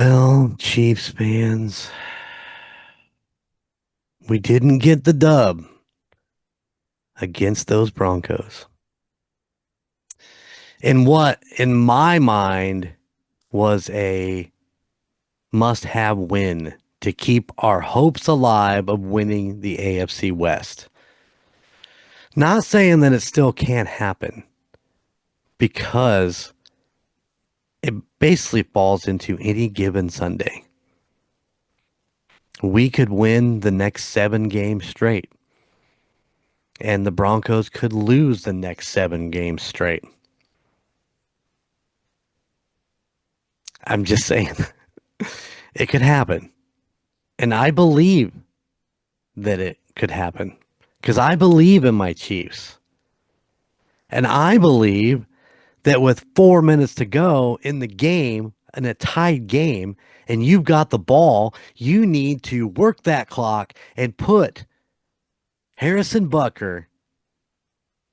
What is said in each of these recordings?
Well, Chiefs fans, we didn't get the dub against those Broncos. In what, in my mind, was a must have win to keep our hopes alive of winning the AFC West. Not saying that it still can't happen because it basically falls into any given Sunday. We could win the next 7 games straight, and the Broncos could lose the next 7 games straight. I'm just saying it could happen. And I believe that it could happen because I believe in my Chiefs. And I believe that with 4 minutes to go in the game, in a tied game, and you've got the ball, you need to work that clock and put Harrison Butker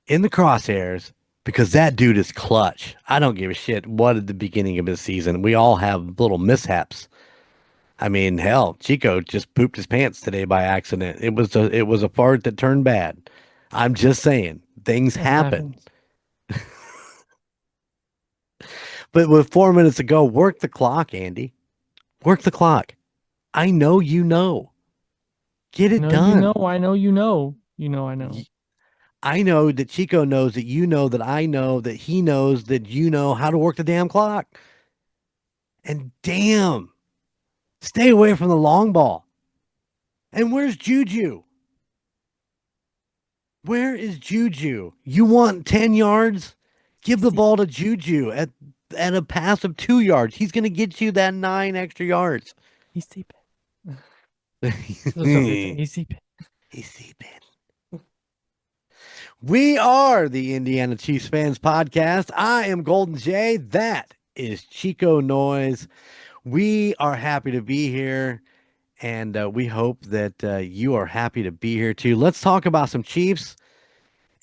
in the crosshairs because that dude is clutch. I don't give a shit what at the beginning of his season. We all have little mishaps. I mean, hell, Chico just pooped his pants today by accident. It was a fart that turned bad. I'm just saying, things It happen. happens. But with 4 minutes to go, work the clock, Andy. Work the clock. I know you know. Get I it know you know. done. I know you know. You know I know. Y- I know that Chico knows that you know that I know that he knows that you know how to work the damn clock. And damn, stay away from the long ball. And where's Juju? Where is Juju? You want 10 yards? Give He's the ball sleeping. to Juju at a pass of 2 yards. He's going to get you that 9 extra yards. He's sleeping. That's what you're saying. He's He's sleeping. sleeping. We are the Indiana Chiefs Fans Podcast. I am Golden Jay. That is Chico Noise. We are happy to be here, and we hope that you are happy to be here too. Let's talk about some Chiefs.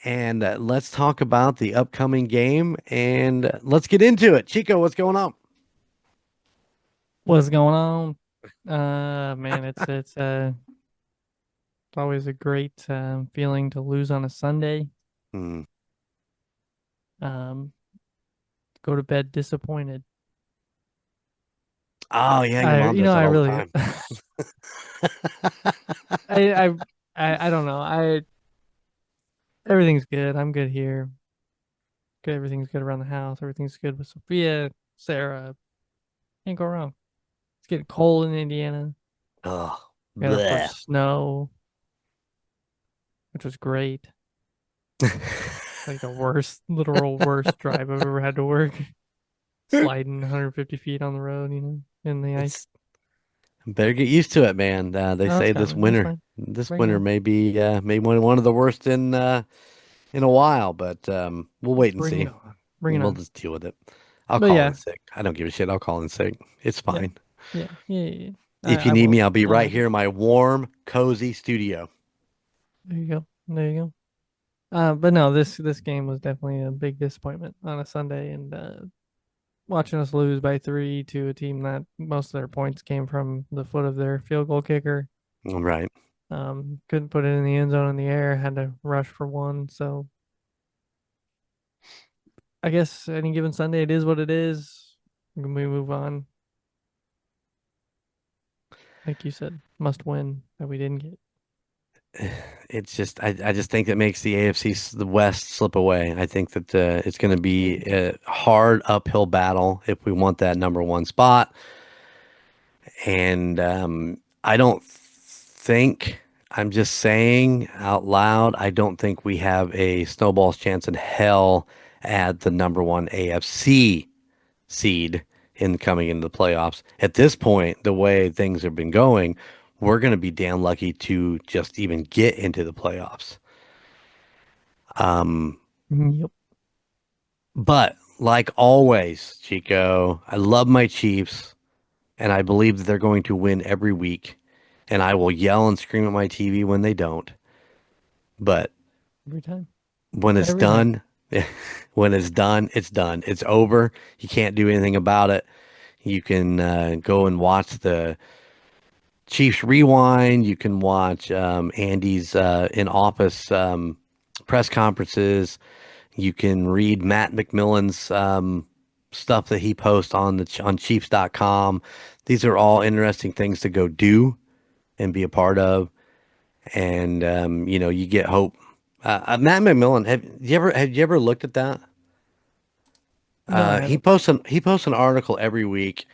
And let's talk about the upcoming game and let's get into it. Chico, what's going on? What's going on? Man, it's always a great feeling to lose on a Sunday. Hmm. Um, go to bed disappointed. Oh, yeah, your I mom you does know that I all the really time. I I I don't know. I Everything's good. I'm good here. Good. Everything's good around the house. Everything's good with Sophia, Sarah. Can't go wrong. It's getting cold in Indiana. Oh, We had our bleh. first snow, which was great. Like the worst, literal worst drive I've ever had to work. Sliding 150 feet on the road, in the ice. It's better get used to it, man. They Oh, it's say this coming. It's winter, fine. this Bring it winter on. may be maybe one of the worst in a while, but we'll wait and Bring it see. on. Bring it We'll on. just deal with it. I'll But call in yeah, sick. I don't give a shit. I'll call in sick. It's yeah, fine. yeah. If you I need me, will. I'll be I'll right help you. here in my warm, cozy studio. There you go. There you go. But no, this game was definitely a big disappointment on a Sunday, and watching us lose by three to a team that most of their points came from the foot of their field goal kicker. All right. Couldn't put it in the end zone in the air. Had to rush for one. So I guess any given Sunday, it is what it is. We move on. Like you said, must win that we didn't get. It's just I just think that makes the AFC the West slip away. I think that it's going to be a hard uphill battle if we want that number one spot. And I don't think I'm just saying out loud. I don't think we have a snowball's chance in hell at the number one AFC seed in coming into the playoffs. At this point, the way things have been going, we're going to be damn lucky to just even get into the playoffs. Um, Yep. but like always, Chico, I love my Chiefs and I believe that they're going to win every week. And I will yell and scream at my TV when they don't. But Every time. when it's Every time. done, when it's done, it's done. It's over. You can't do anything about it. You can go and watch the Chiefs Rewind. You can watch Andy's in office press conferences. You can read Matt McMillan's stuff that he posts on on Chiefs.com. These are all interesting things to go do and be a part of. And you get hope. Matt McMillan, have you ever looked at that? No, I He haven't. posts an article every week,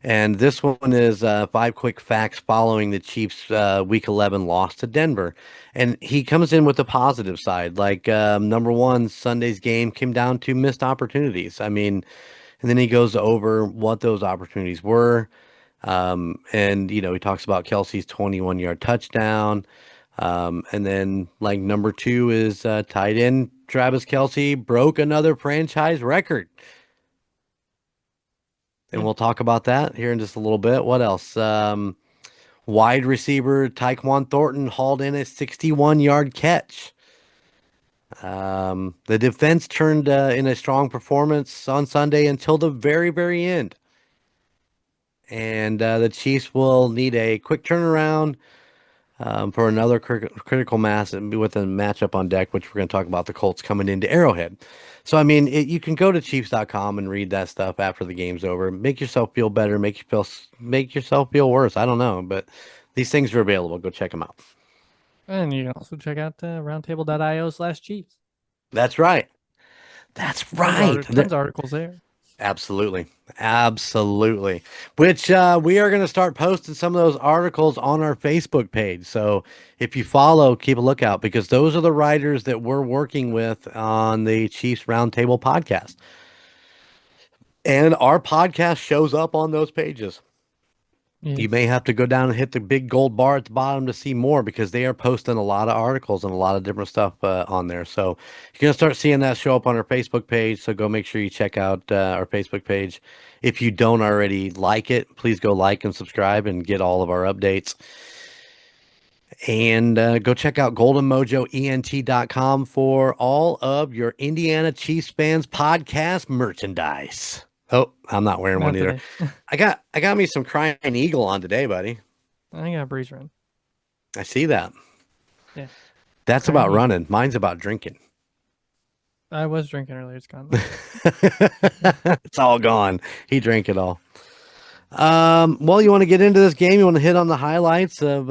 and this one is 5 quick facts following the Chiefs' Week 11 loss to Denver. And he comes in with the positive side, like number one, Sunday's game came down to missed opportunities. I mean, and then he goes over what those opportunities were. And he talks about Kelsey's 21-yard touchdown. And then like number two is tight end Travis Kelce broke another franchise record. And Yeah. we'll talk about that here in just a little bit. What else? Wide receiver Tyquan Thornton hauled in a 61-yard catch. The defense turned in a strong performance on Sunday until the very, very end. And the Chiefs will need a quick turnaround for another critical mass with a matchup on deck, which we're going to talk about the Colts coming into Arrowhead. So, I mean, you can go to Chiefs.com and read that stuff after the game's over. Make yourself feel better. Make yourself feel worse. I don't know, but these things are available. Go check them out. And you can also check out roundtable.io/Chiefs. That's right. That's right. Tons of articles there. Absolutely. Absolutely. Which we are going to start posting some of those articles on our Facebook page. So if you follow, keep a lookout because those are the writers that we're working with on the Chiefs Roundtable podcast. And our podcast shows up on those pages. You Yes. may have to go down and hit the big gold bar at the bottom to see more because they are posting a lot of articles and a lot of different stuff on there. So you're going to start seeing that show up on our Facebook page. So go make sure you check out our Facebook page. If you don't already like it, please go like and subscribe and get all of our updates. And go check out goldenmojoent.com for all of your Indiana Chiefs fans podcast merchandise. Oh, I'm not wearing one Not either. today. I got me some Crying Eagle on today, buddy. I got a breeze run. I see that. Yeah. That's Crying about Eagle. running. Mine's about drinking. I was drinking earlier. It's gone though. It's all gone. He drank it all. Well, you want to get into this game? You want to hit on the highlights of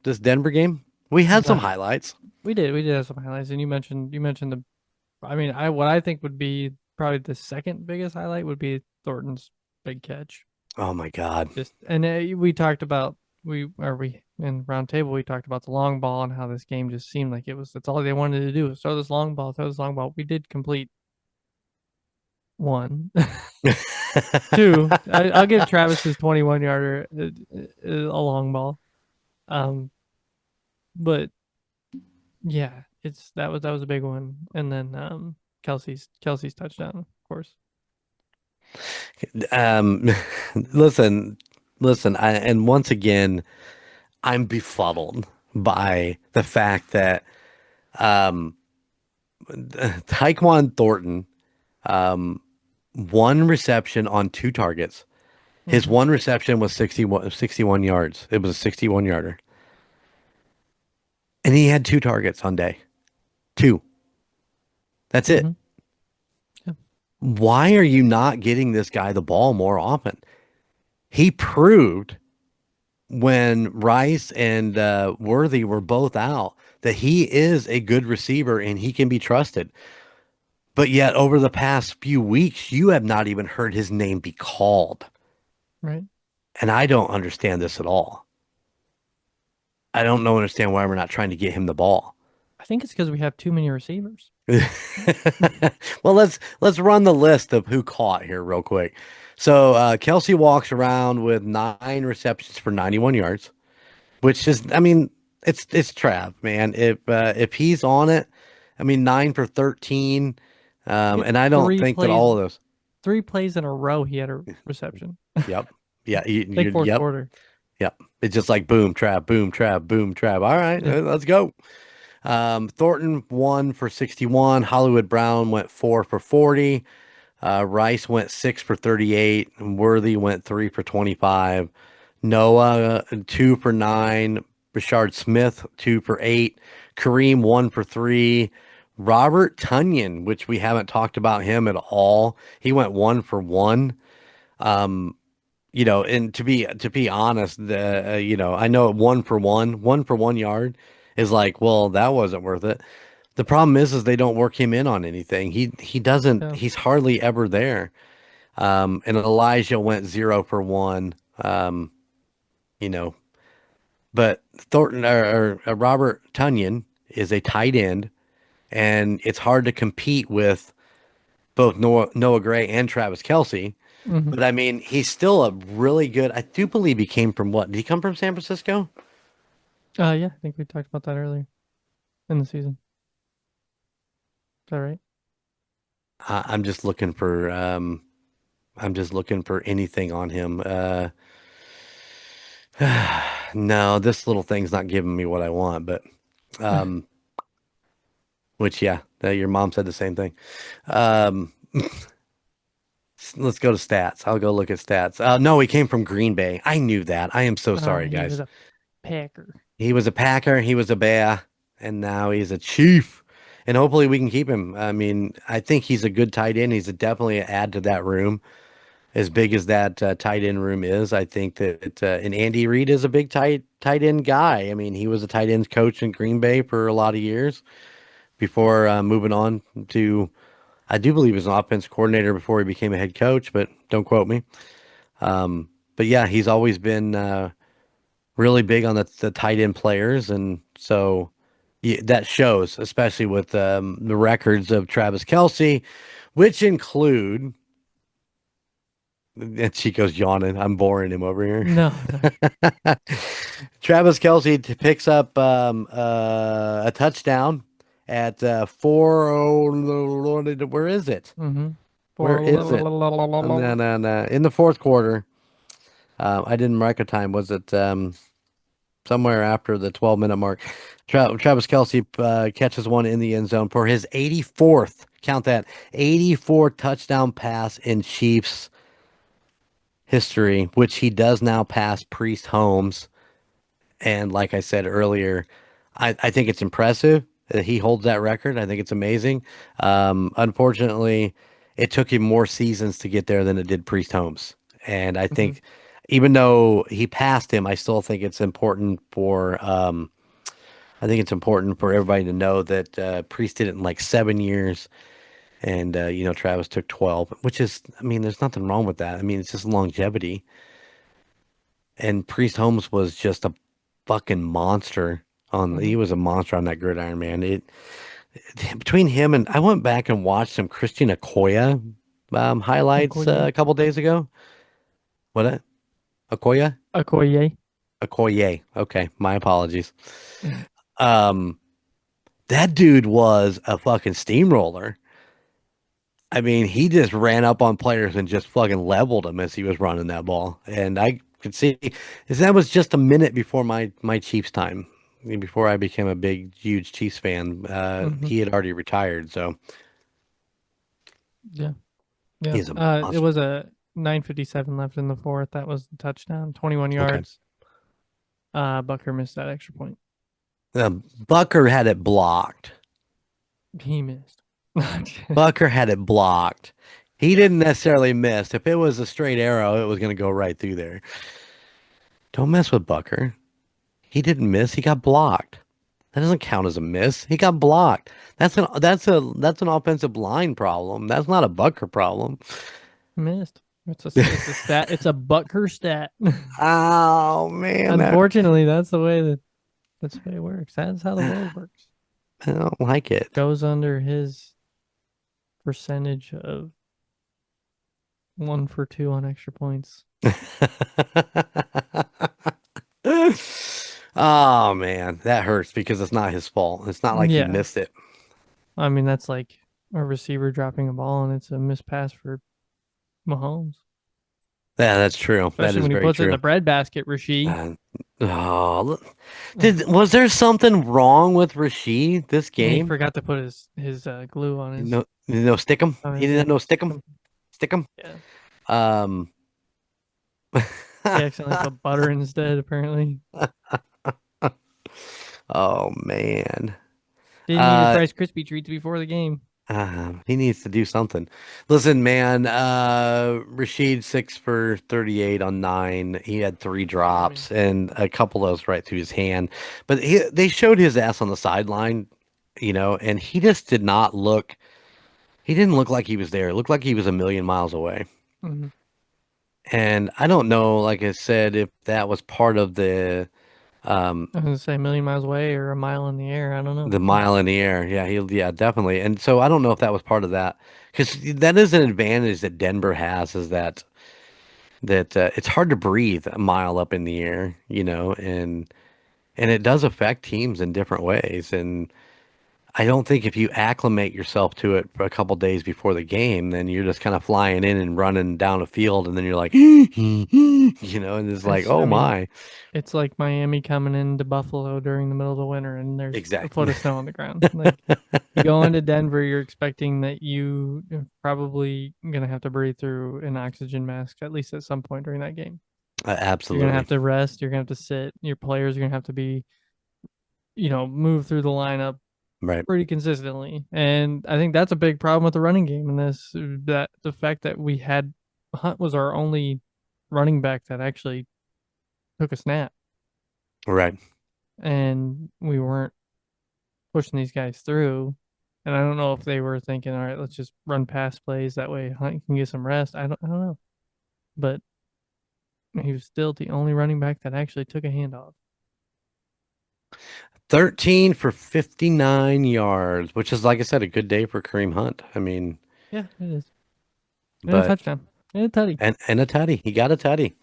this Denver game? We had some The highlights. we did have some highlights, and you mentioned the. I mean, what I think would be probably the second biggest highlight would be Thornton's big catch. Oh my God. Just and we talked about we in round table we talked about the long ball and how this game just seemed like that's all they wanted to do was throw this long ball. We did complete one. Two. I'll give Travis's 21 yarder a long ball. But yeah, that was a big one. And then Kelce's touchdown, of course. Um, listen, listen. And once again, I'm befuddled by the fact that um, Tyquan Thornton, one reception on two targets. His Mm-hmm. one reception was 61 yards. It was a 61 yarder. And he had two targets on day. Two. That's it. Mm-hmm. Yeah. Why are you not getting this guy the ball more often? He proved when Rice and Worthy were both out that he is a good receiver and he can be trusted. But yet, over the past few weeks, you have not even heard his name be called. Right. And I don't understand this at all. I don't know understand why we're not trying to get him the ball. I think it's because we have too many receivers. Well, let's run the list of who caught here real quick. So Kelce walks around with 9 receptions for 91 yards, which is, I mean, it's Trav, man. If he's on it, I mean, 9 for 13, He had and I don't think that all of those. 3 plays in a row. He had a reception. Yep, yeah, Big fourth yep, quarter. yep. It's just like boom, Trav, boom, Trav, boom, Trav. All right, Yeah. let's go. Thornton 1 for 61. Hollywood Brown went 4 for 40. Rice went 6 for 38. Worthy went 3 for 25. Noah 2 for 9. Richard Smith 2 for 8. Kareem 1 for 3. Robert Tunyon, which we haven't talked about him at all. He went 1 for 1. Um, and to be honest, I know 1 for 1 yard is like, well, that wasn't worth it. The problem is they don't work him in on anything. He doesn't. Yeah. He's hardly ever there. And Elijah went 0 for 1. Um, you know, but Thornton or Robert Tunyon is a tight end, and it's hard to compete with both Noah Gray and Travis Kelce. Hmm. But I mean, he's still a really good. I do believe he came from what? Did he come from San Francisco? Yeah, I think we talked about that earlier in the season. Is that right? I'm just looking for. I'm just looking for anything on him. No, this little thing's not giving me what I want. But um, which yeah, your mom said the same thing. Um, let's go to stats. I'll go look at stats. No, he came from Green Bay. I knew that. I am so sorry, He was guys. a Packer. He was a Packer, he was a Bear, and now he's a Chief. And hopefully we can keep him. I mean, I think he's a good tight end. He's definitely an add to that room. As big as that tight end room is, I think that and Andy Reid is a big tight end guy. I mean, he was a tight ends coach in Green Bay for a lot of years before moving on to, I do believe, he was an offense coordinator before he became a head coach, but don't quote me. But yeah, he's always been really big on the tight end players, and so yeah, that shows, especially with the records of Travis Kelce, which include. And Chico's yawning. I'm boring him over here. No, no. Travis Kelce picks up a touchdown at 4. Where is it? Mm-hmm. Where For is it? No, no, no. In the fourth quarter. I didn't mark a time. Was it somewhere after the 12-minute mark? Travis Kelce catches one in the end zone for his 84th, count that, 84 touchdown pass in Chiefs history, which he does now pass Priest Holmes. And like I said earlier, I think it's impressive that he holds that record. I think it's amazing. Unfortunately, it took him more seasons to get there than it did Priest Holmes. And I Mm-hmm. think even though he passed him, I still think it's important for I think it's important for everybody to know that Priest did it in like 7 years, and Travis took 12, which is, I mean, there's nothing wrong with that. I mean, it's just longevity. And Priest Holmes was just a fucking monster Mm-hmm. he was a monster on that gridiron, man. Between him and I went back and watched some Christian Okoye highlights Okoye. a couple days ago. What? Okoye? Okoye. Okoye. Okay, my apologies. Um, that dude was a fucking steamroller. I mean, he just ran up on players and just fucking leveled them as he was running that ball. And I could see that was just a minute before my Chiefs time. I mean, before I became a big, huge Chiefs fan, Mm-hmm. he had already retired. So Yeah. Yeah. he's a It monster. was a 9:57 left in the fourth. That was the touchdown. 21 Okay. yards. Bucker missed that extra point. Bucker had it blocked. He missed. Bucker had it blocked. He didn't necessarily miss. If it was a straight arrow, it was going to go right through there. Don't mess with Bucker. He didn't miss. He got blocked. That doesn't count as a miss. He got blocked. That's an offensive line problem. That's not a Bucker problem. Missed. It's a stat. It's a Bucker stat. Oh man, Unfortunately, that's the way it works. That's how the world works. I don't like it. Goes under his percentage of 1 for 2 on extra points. Oh man, that hurts because it's not his fault. It's not like he Yeah. missed it. I mean, that's like a receiver dropping a ball and it's a missed pass for Mahomes. Yeah, that's true. That Especially is when he very puts it in true. the breadbasket, Rasheed. Uh, was there something wrong with Rashid this He game? forgot to put his glue on his No, stick him. on He his didn't yeah. know stick him. stick them. Yeah. Um, He accidentally put butter instead, apparently. oh man. Didn't eat his Uh, Rice Krispie treats before the game. he needs to do something. Listen, man, Rashid 6 for 38 on 9. He had three I mean, drops and a couple of those right through his hand. But they showed his ass on the sideline, and he just did not look, he didn't look like he was there. It looked like he was a million miles away. mhm. And I don't know, like I said, if that was part of um, I was gonna say a million miles away or a mile in the air. I don't know. the mile in the air. Yeah, definitely. And so I don't know if that was part of that because that is an advantage that Denver has is that it's hard to breathe a mile up in the air, and it does affect teams in different ways. And I don't think if you acclimate yourself to it for a couple days before the game, then you're just kind of flying in and running down a field, and then you're like, and it's like, I oh mean, my, it's like Miami coming into Buffalo during the middle of the winter and there's a foot exactly, of snow on the ground. Like you go into Denver, you're expecting that you are probably gonna have to breathe through an oxygen mask at least at some point during that game. You're gonna absolutely have to rest, you're gonna have to sit, your players are gonna have to be, move through the lineup right, pretty consistently. And I think that's a big problem with the running game in this, that the fact that we had Hunt was our only running back that actually took a snap right. and we weren't pushing these guys through. And I don't know if they were thinking, all right, let's just run pass plays that way Hunt can get some rest. I don't know. But he was still the only running back that actually took a handoff. 13 for 59 yards, which is, like I said, a good day for Kareem Hunt. I mean, Yeah, it is. And a but touchdown. And a tutty. and a tutty. He got a tutty.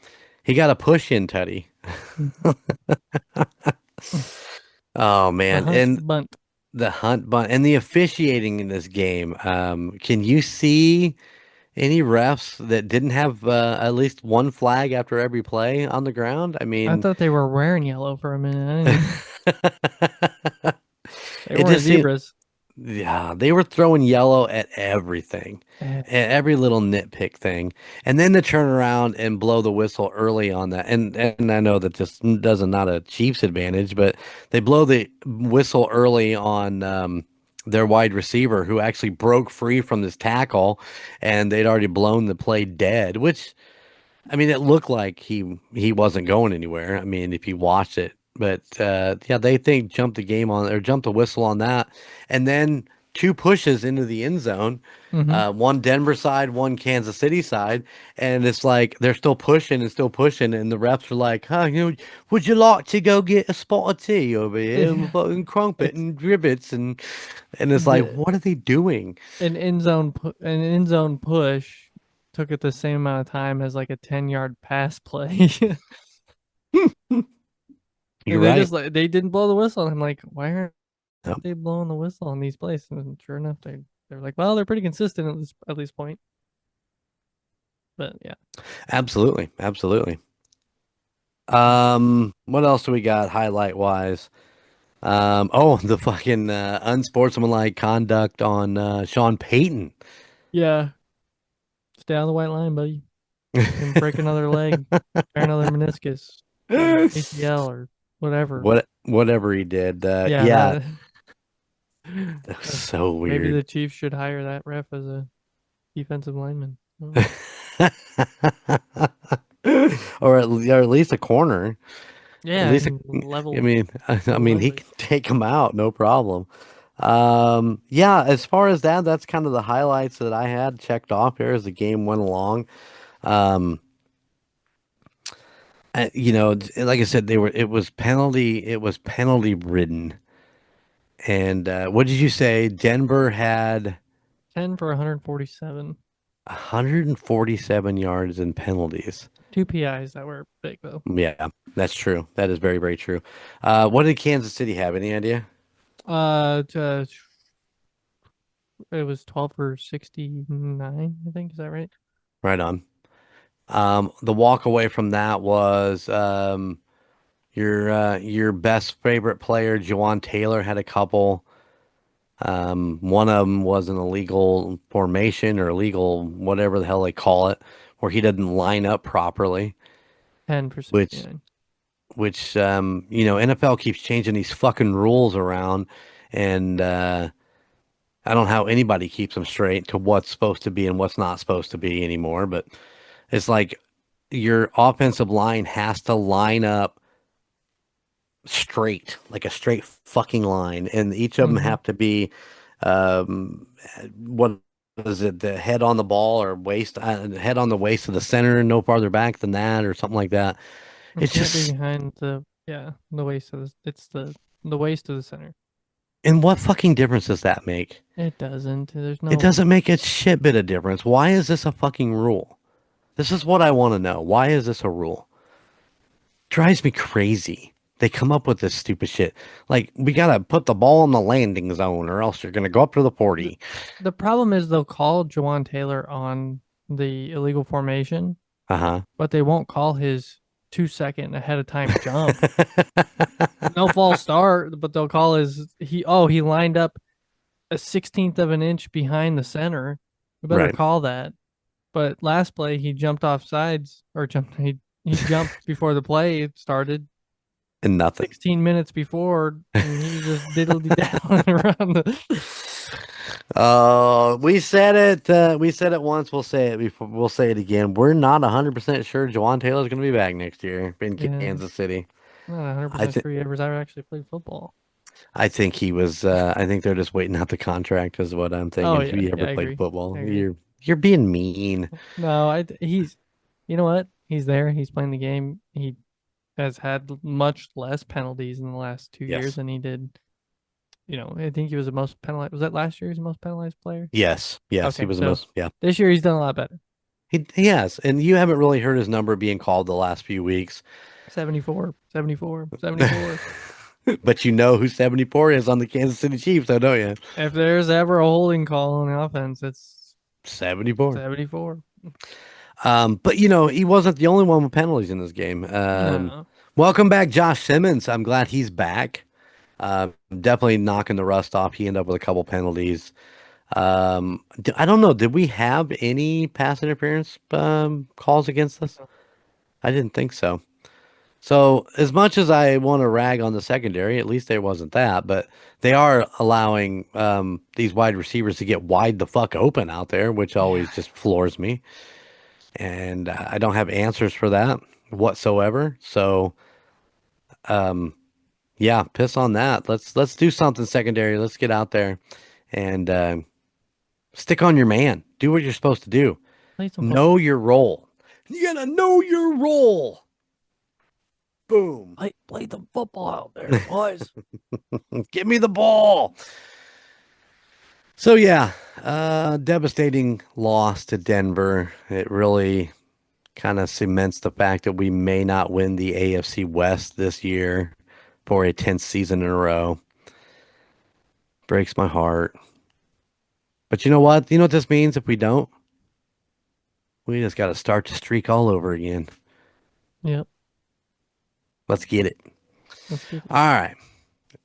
He got a push in tutty. Mhm. Oh The man, Hunt and bunt. the Hunt bunt and the officiating in this game. Can you see any refs that didn't have at least one flag after every play on the ground? I I mean, thought they were wearing yellow for a minute. I didn't, they it weren't just seemed. zebras. Yeah, they were throwing yellow at everything, every little nitpick thing, and then to turn around and blow the whistle early on that. And I know that this doesn't not a Chiefs advantage, but they blow the whistle early on their wide receiver who actually broke free from this tackle, and they'd already blown the play dead, which I mean, it looked like he wasn't going anywhere. I mean, if you watched it, but yeah, they think jumped the game on or jumped the whistle on that, and then two pushes into the end zone, Mm-hmm. one Denver side, one Kansas City side, and it's like they're still pushing, and the refs are like, "Huh, would you like to go get a spot of tea over here and fucking crumpet It's and dribbits and it's like, the what are they doing? an end zone push took it the same amount of time as like a 10-yard pass play. You're And they right. just like they didn't blow the whistle. And I'm like, why aren't Yep. they blowing the whistle on these plays? And sure enough, they're like, well, they're pretty consistent at this point. But yeah. Absolutely, absolutely. What else do we got highlight wise? Oh, the fucking unsportsmanlike conduct on Sean Payton. Yeah. Stay on the white line, buddy. You're gonna break another leg, tear another meniscus or ACL or whatever. Whatever he did. Yeah, Yeah, that that was so maybe weird. the Chiefs should hire that ref as a defensive lineman. Oh, Or at least a corner. At yeah, least, and I level mean, I mean, he level. can take him out, no problem. Yeah, as far as that, that's kind of the highlights that I had checked off here as the game went along. Um, like I said, it was penalty ridden. And what did you say? Denver had 10 for 147. 147 yards in penalties. Two PIs that were big though. Yeah, that's true. That is very, very true. What did Kansas City have? Any idea? Uh, it was 12 for 69, I think. Is that right? Right on. The walk away from that was your best favorite player, Jawan Taylor, had a couple. One of them was an illegal formation or illegal whatever the hell they call it, where he didn't line up properly, 10 for which 69. NFL keeps changing these fucking rules around, and I don't know how anybody keeps them straight to what's supposed to be and what's not supposed to be anymore. But it's like your offensive line has to line up straight, like a straight fucking line, and each of them Mm-hmm. have to be um, what is it, the head on the ball or waist, head on the waist of the center, no farther back than that, or something like that. It It's can't be just, behind the waist of it's the waist of the center. and what fucking difference does that make? It doesn't. There's It no doesn't make a shit bit of difference. Why is this a fucking rule? This is what I want to know. Why is this a rule? Drives me crazy. They come up with this stupid shit. Like, we gotta put the ball in the landing zone or else you're gonna go up to the the, 40. the problem is they'll call Jawan Taylor on the illegal formation, Uh-huh. but they won't call his 2 second ahead of time jump. No false start, but they'll call his he lined up a 16th of an inch behind the center. We better Right. call that. But last play he jumped off sides or he jumped before the play started And nothing. 16 minutes before and he just diddly daddling around the We said it. We said it once. We'll say it before. We'll say it again. We're not 100% sure Jawan Taylor's going to be back next year in yeah. Kansas City. Not I 100% think. sure he ever actually played football. I think he was. I think they're just waiting out the contract, is what I'm Oh thinking. If yeah, he yeah, ever I played agree. I football, agree. you're being mean. No, he's you know what? He's there. He's playing the game. He has had much less penalties in the last 2 years Yes. than he did. I think he was the most penalized. Was that last year? He was the most penalized player. Yes. Yes. He Okay, was the so most. Yeah. this year he's done a lot better. He has, and you haven't really heard his number being called the last few weeks. 74, 74, 74. But you know who 74 is on the Kansas City Chiefs, though, don't you? If there's ever a holding call on the offense, it's 74. 74. But he wasn't the only one with penalties in this game. No. Welcome back, Josh Simmons. I'm glad he's back. Definitely knocking the rust off. He ended up with a couple penalties. I don't know. Did we have any pass interference calls against us? I didn't think so. So as much as I want to rag on the secondary, at least there wasn't that. But they are allowing these wide receivers to get wide the fuck open out there, which Yeah. always just floors me. And I don't have answers for that whatsoever. So yeah, piss on that. Let's do something secondary. Let's get out there and stick on your man. Do what you're supposed to do. Play some Know football. your role. You gotta know your role. Boom. Play the football out there, boys. Give me the ball. So yeah, devastating loss to Denver. It really kind of cements the fact that we may not win the AFC West this year for a 10th season in a row. Breaks my heart. But you know what? You know what this means if we don't? We just got to start the streak all over again. Yep. Let's get it. Let's get it. All right.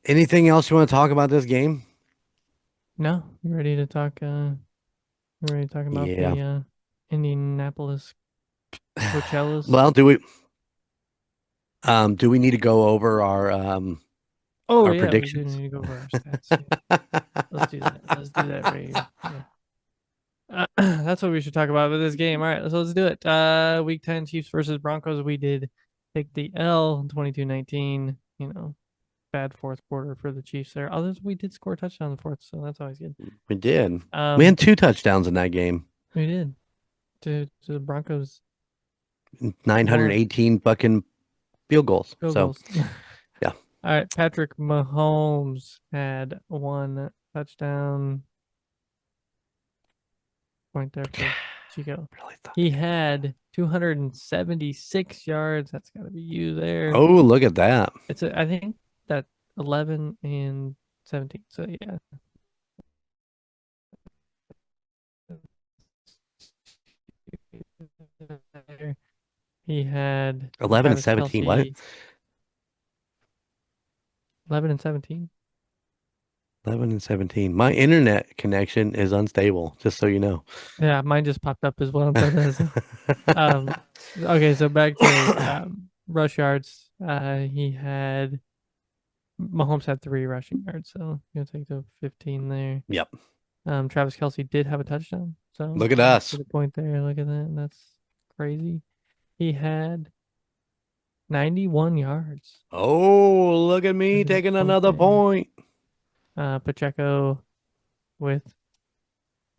Anything else you want to talk about this game? No, you ready to talk? You ready to talk about Yeah. the Indianapolis Coachellas? Well, do we need to go over Oh our yeah, we do predictions? need to go over our stats. Yeah. Let's do that. Let's do that right here. Yeah. That's what we should talk about with this game. All right, so let's do it. Week 10 Chiefs versus Broncos. We did take the L 22-19. Bad fourth quarter for the Chiefs there. Others we did score a touchdown in the fourth, so that's always good. We did. We Um, had two touchdowns in that game. we did to the Broncos 1 918 fucking field goals. field So, goals. yeah. All right, Patrick Mahomes had 1 touchdown point there for Chico. Really thought. He had 276 yards. That's got to be you there. Oh, look at that. I think that 11 and 17. So yeah. He had 11 and Travis 17. What? Kelce 11 and 17. 11 and 17. My internet connection is unstable, just so you know. Yeah, mine just popped up as well and said that. So, um, okay, so back to rush yards. Mahomes had 3 rushing yards, so you'll take the 15 there. Yep. Travis Kelce did have a touchdown, so Look at you us. get a point there. Look at that. That's crazy. He had 91 yards. Oh, look at Look me at that taking point another there. point. Pacheco with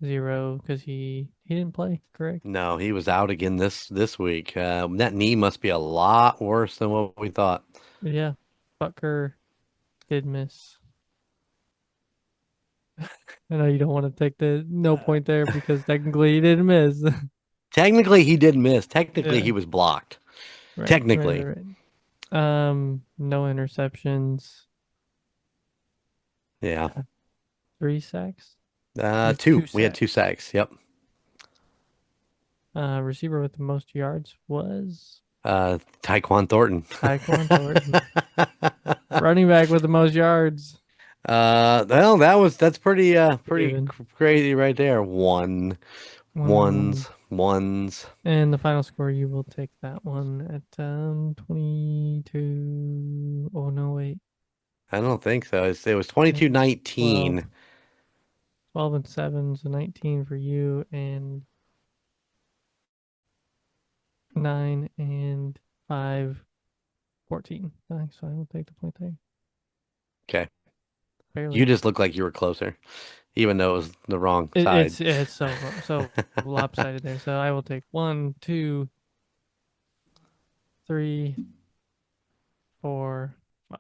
0 because he didn't play, correct? No, he was out again this week. That knee must be a lot worse than what we thought. Yeah. Butker did miss. I know you don't want to take the no point there because technically he didn't miss. Technically, he did miss. Technically, Yeah. he was blocked. Right, right, Technically. right, right. No interceptions. Yeah. 3 sacks. Or Two. two We had two sacks. sacks. Yep. Receiver with the most yards was Tyquan Thornton. Tyquan Thornton. Running back with the most yards. Well, that's pretty Even crazy right there. One, 1-1. ones. And the final score, you will take that one at 22. Oh no, wait. I don't think so. It was It was 12. 22-19. 12 and 7, so 19 for you, and 9 and 5, 14. Nice. So I will take the point there. Okay. You Barely. just look like you were closer, even though it was the wrong It, side. it's so lopsided there. So I will take 1, 2, 3, 4,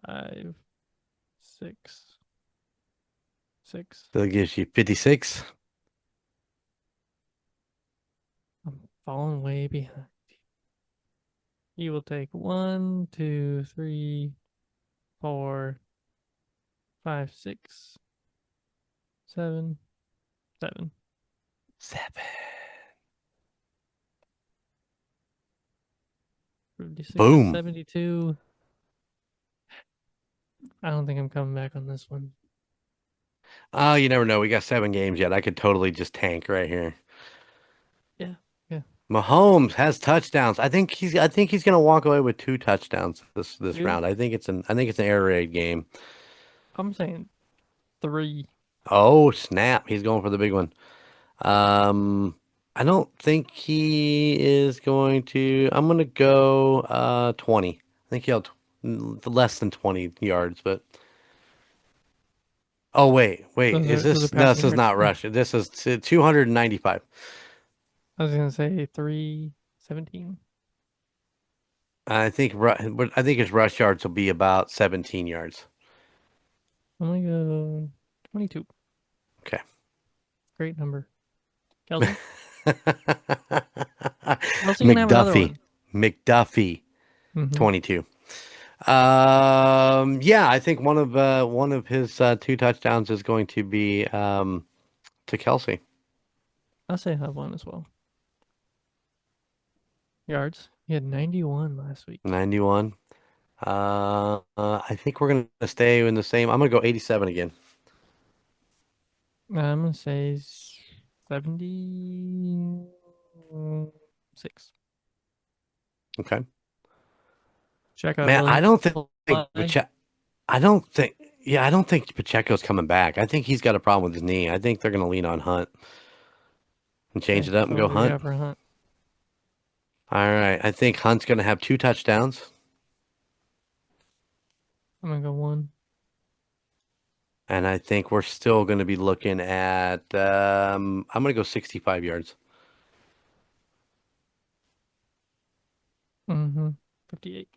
5, 6, 6. So that gives you 56. I'm falling way behind. You will take 1, 2, 3, 4, 5, 6, 7, 7. 7. 56 to Boom. 72. I don't think I'm coming back on this one. Oh, you never know. We got 7 games yet. I could totally just tank right here. Yeah, yeah. Mahomes has touchdowns. I think he's gonna walk away with 2 touchdowns this Two. round. I think it's an air raid game. I'm saying 3. Oh, snap. He's going for the big one. Um, I don't think he is going to. I'm gonna go 20. I think he'll less than 20 yards, but oh wait, Those is are this no, this passing is yards. not Russia. This is 295. I was gonna say 317. But I think his rush yards will be about 17 yards. I'm gonna go 22. Okay. Great number. Kelsey? Kelsey can have another McDuffie. one. McDuffie, Mm-hmm. 22. Yeah, I think one of his 2 touchdowns is going to be to Kelce. I'll say I have one as well. Yards. He had 91 last week. 91. I think we're gonna stay in the same. I'm gonna go 87 again. I'm gonna say 76. Okay. Check out Man, I doesn't don't think play. Pache- I don't think yeah, I don't think Pacheco's coming back. I think he's got a problem with his knee. I think they're gonna lean on Hunt and change Okay, it up and so what go do we Hunt. got for Hunt? All right. I think Hunt's gonna have 2 touchdowns. I'm gonna go 1. And I think we're still going to be looking at, I'm going to go 65 yards. Mm-hmm. 58.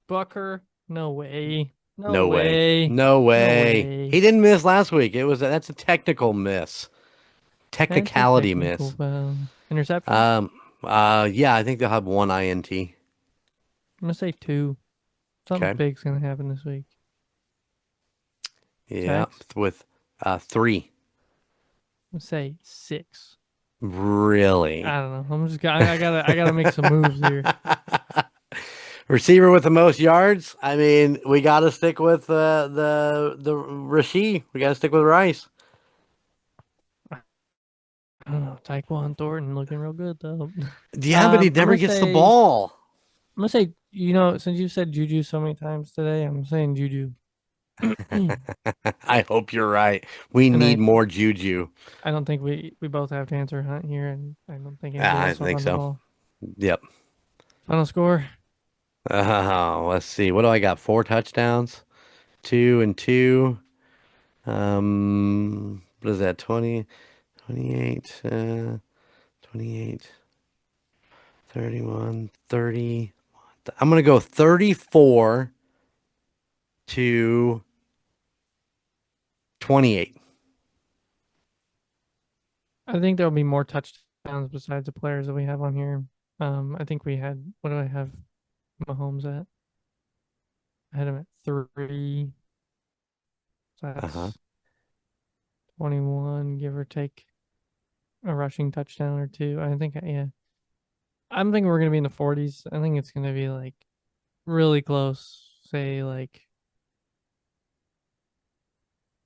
Bucker? No way. No No way. way. No No way. way. He didn't miss last week. That's a technical miss. That's a Technicality technical miss. foul. Interception? Um, yeah, I think they'll have one INT. I'm gonna say 2. Something Okay. big's gonna happen this week. Yeah, Sacks? with 3. I'm gonna say 6. Really? I don't know. I gotta make some moves here. Receiver with the most yards. I mean, we got to stick with the Rasheed. We got to stick with Rice. I don't know. Taekwon Thornton looking real good though. Yeah, but he I'm never gonna gets the say ball. since you've said Juju so many times today, I'm saying Juju. and I hope you're right. We need I more Juju. I don't think we both have to answer Hunt here, and I don't think Yeah, anybody I else will think run the so. ball. Yep. Final score. Let's see. What do I got? Four touchdowns, two and two. What is that? 20, 28, 28, 31, 30. I'm going to go 34 to 28. I think there'll be more touchdowns besides the players that we have on here. I think we had what do I have Mahomes at? I had him at 3. So Uh-huh. that's 21, give or take a rushing touchdown or two. I think yeah. I'm thinking we're gonna be in the 40s. I think it's gonna be like really close. Say like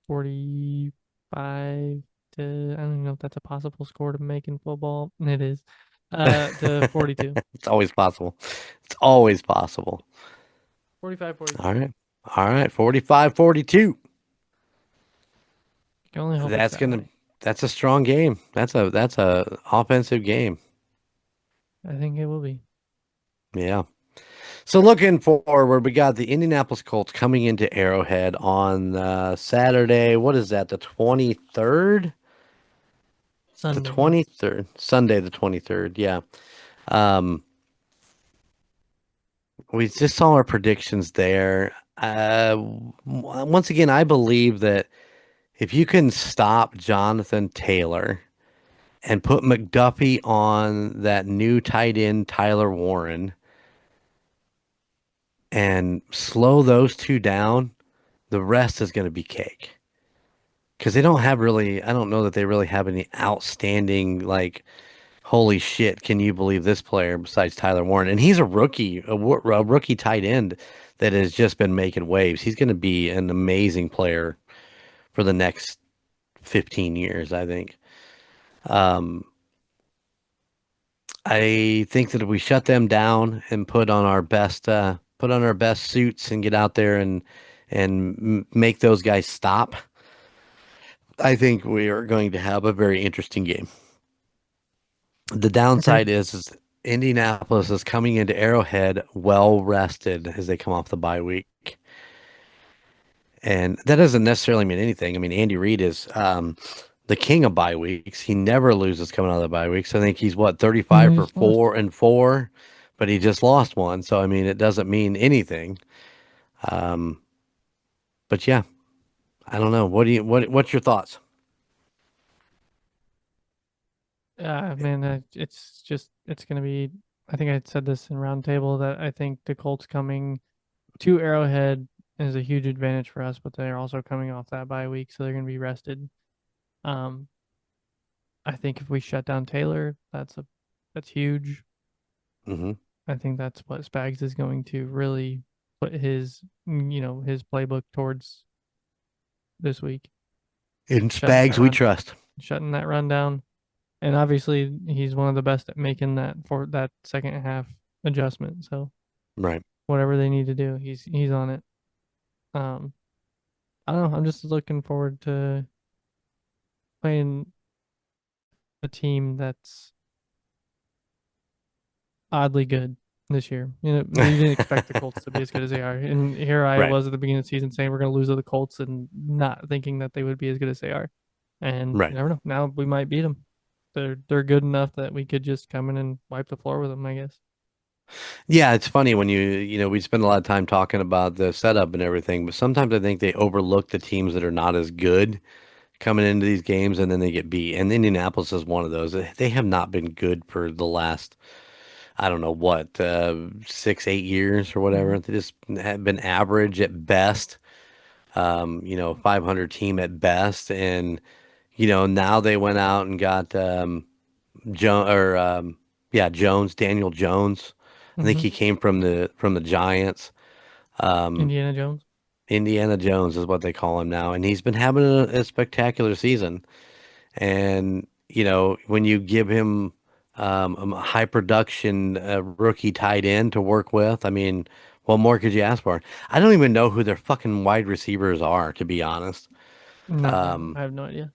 45 to I don't even know if that's a possible score to make in football. It is. To 42. It's always possible. It's always possible. 45 All 42. right. All right. 45, 42. Can only hope it's That's that gonna way. that's a strong game. That's a offensive game. I think it will be. Yeah. So looking forward, we got the Indianapolis Colts coming into Arrowhead on Saturday. What is that? The 23rd? The Sunday. 23rd. Sunday the 23rd. Yeah. Um we just saw our predictions there. Once again, I believe that if you can stop Jonathan Taylor and put McDuffie on that new tight end Tyler Warren and slow those two down, the rest is going to be cake. Because they don't have really, I don't know that they really have any outstanding, like, holy shit, can you believe this player besides Tyler Warren? And he's a rookie, a rookie tight end that has just been making waves. He's going to be an amazing player for the next 15 years, I think. Um, I think that if we shut them down and put on our best suits and get out there and make those guys stop, I think we are going to have a very interesting game. The downside Agreed. is Indianapolis is coming into Arrowhead well rested as they come off the bye week. And that doesn't necessarily mean anything. I mean, Andy Reid is the king of bye weeks. He never loses coming out of the bye weeks. I think he's what, And 35 we for just lost. 4-4, but he just lost one. So I mean, it doesn't mean anything. Um, but yeah, I don't know. What's your thoughts? Man, it's gonna be. I think I said this in roundtable that I think the Colts coming to Arrowhead is a huge advantage for us, but they're also coming off that bye week, so they're gonna be rested. Um, I think if we shut down Taylor, that's huge. Hmm. I think that's what Spags is going to really put his playbook towards this week, In shutting that Spags, we run, trust. shutting that run down. And obviously, he's one of the best at making that for that second half adjustment. So Right. whatever they need to do, he's on it. Um, I don't know. I'm just looking forward to playing a team that's oddly good this year. You didn't expect the Colts to be as good as they are, and here I Right. was at the beginning of the season saying we're going to lose to the Colts and not thinking that they would be as good as they are. And you Right. never know. Now we might beat them. They're good enough that we could just come in and wipe the floor with them, I guess. Yeah, it's funny when we spend a lot of time talking about the setup and everything, but sometimes I think they overlook the teams that are not as good coming into these games and then they get beat. And Indianapolis is one of those. They have not been good for the last, I don't know what, 6, 8 years or Mhm. whatever. They just have been average at best, 500 team at best. And, now they went out and got Jones, Daniel Jones. I think Hmm. he came from the Giants. Um, Indiana Jones. Indiana Jones is what they call him now, and he's been having a spectacular season. And when you give him a high production rookie tight end to work with, I mean, what more could you ask for? I don't even know who their fucking wide receivers are, to be honest. No, Um, I have no idea.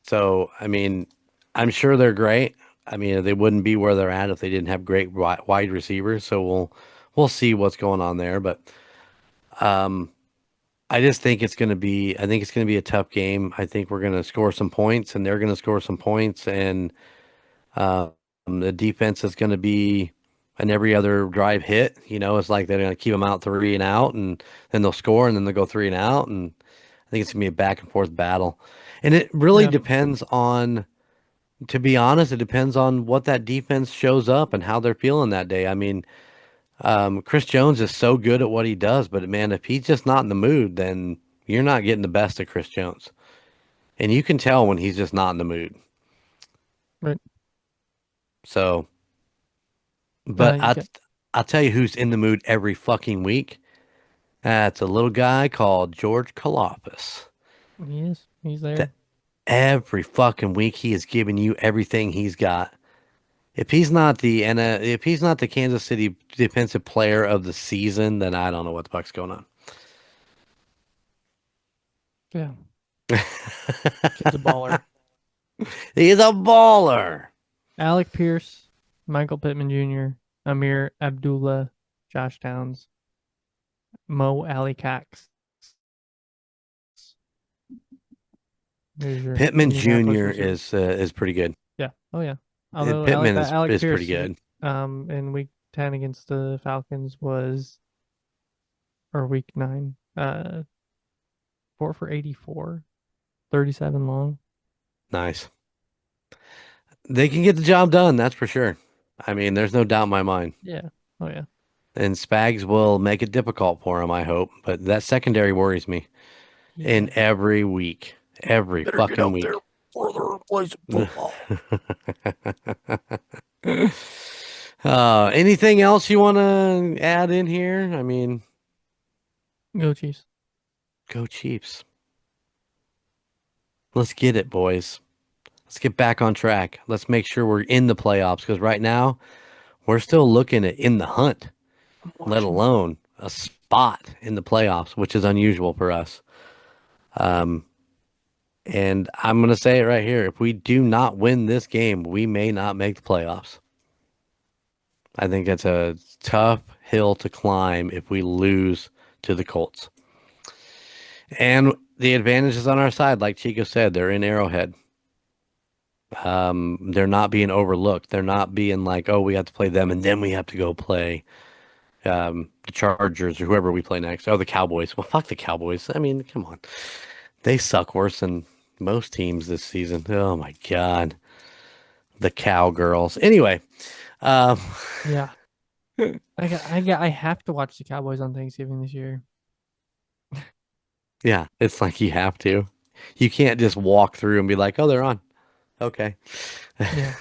so I mean, I'm sure they're great. I mean, they wouldn't be where they're at if they didn't have great wide receivers. So we'll see what's going on there, but um, I just think it's going to be. I think it's going to be a tough game. I think we're going to score some points, and they're going to score some points, and the defense is going to be an every other drive hit. It's like they're going to keep them out 3 and out, and then they'll score, and then they'll go 3 and out, and I think it's going to be a back and forth battle. And it really Yeah, depends on, to be honest, it depends on what that defense shows up and how they're feeling that day. I mean, Chris Jones is so good at what he does, but man, if he's just not in the mood, then you're not getting the best of Chris Jones. And you can tell when he's just not in the mood. right. So, but You I, got I'll tell you who's in the mood every fucking week. That's a little guy called George Kalafis. he is. He's That there. every fucking week he is giving you everything he's got. If he's not the Kansas City Defensive Player of the season, then I don't know what the fuck's going on. Yeah, kid's a baller. He's a baller. Alec Pierce, Michael Pittman Jr., Amir Abdullah, Josh Downs, Mo Ali Cox. There's your Pittman Indianapolis Jr. receivers. is pretty good. Yeah. Oh yeah. Although Alec Pittman that is Alec is pretty Pierce good. in week 10 against the Falcons was or week 9 4 for 84, 37 long. Nice. They can get the job done, that's for sure. I mean, there's no doubt in my mind. Yeah. Oh yeah. And Spags will make it difficult for him, I hope. But that secondary worries me. In Yeah. every week, every Better get fucking out there week. further and play some football. Anything else you want to add in here? I mean, Go Chiefs. go Chiefs. Let's get it, boys. Let's get back on track. Let's make sure we're in the playoffs because right now we're still looking at in the hunt, I'm let watching. alone a spot in the playoffs, which is unusual for us. Um, and I'm going to say it right here. If we do not win this game, we may not make the playoffs. I think that's a tough hill to climb if we lose to the Colts. And the advantage is on our side. Like Chico said, they're in Arrowhead. They're not being overlooked. They're not being like, oh, we have to play them and then we have to go play the Chargers or whoever we play next. Oh, the Cowboys. Well, fuck the Cowboys. I mean, come on. They suck worse than most teams this season. Oh my God. The Cowgirls. Anyway, um, Yeah. I have to watch the Cowboys on Thanksgiving this year. yeah, it's like you have to. You can't just walk through and be like, oh, they're on. Okay. Yeah.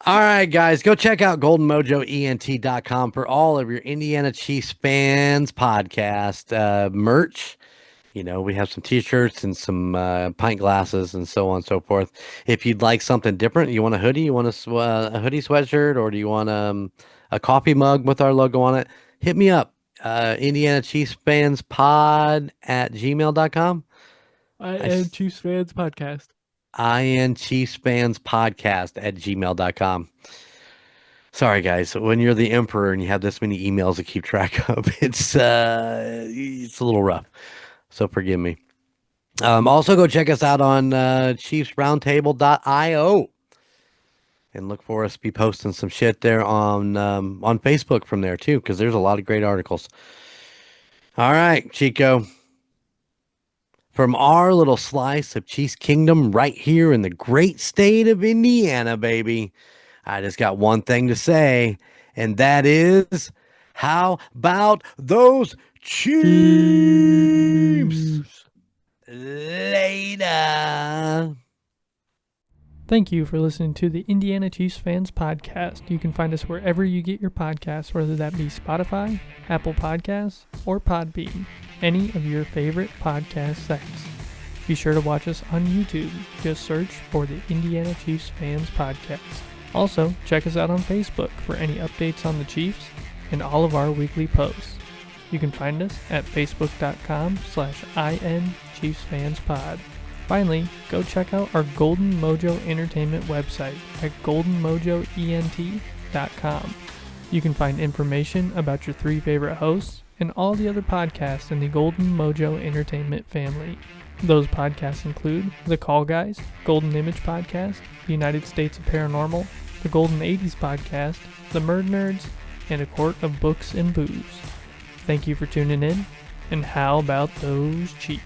All right, guys, go check out goldenmojoent.com for all of your Indiana Chiefs fans podcast merch. We have some t-shirts and some pint glasses and so on and so forth. If you'd like something different, you want a hoodie, you want a hoodie sweatshirt, or do you want a coffee mug with our logo on it, hit me up. Indiana Chiefs fans pod at gmail.com. I I, am Chiefs fans podcast. IN Chiefs fans podcast at gmail.com. Sorry, guys. When you're the emperor and you have this many emails to keep track of, it's a little rough. So forgive me. Also, go check us out on ChiefsRoundtable.io and look for us to be posting some shit there on Facebook from there too, because there's a lot of great articles. All right, Chico, from our little slice of Chiefs Kingdom right here in the great state of Indiana, baby. I just got one thing to say, and that is, how about those Chiefs? Chiefs. Later. Thank you for listening to the Indiana Chiefs Fans Podcast. You can find us wherever you get your podcasts, whether that be Spotify, Apple Podcasts, or Podbean, any of your favorite podcast sites. Be sure to watch us on YouTube. Just search for the Indiana Chiefs Fans Podcast. Also, check us out on Facebook for any updates on the Chiefs and all of our weekly posts. You can find us at facebook.com/INChiefsFansPod. Finally, go check out our Golden Mojo Entertainment website at goldenmojoent.com. You can find information about your 3 favorite hosts and all the other podcasts in the Golden Mojo Entertainment family. Those podcasts include The Call Guys, Golden Image Podcast, The United States of Paranormal, The Golden 80s Podcast, The Murdnerds, and A Court of Books and Booze. Thank you for tuning in, and how about those Chiefs?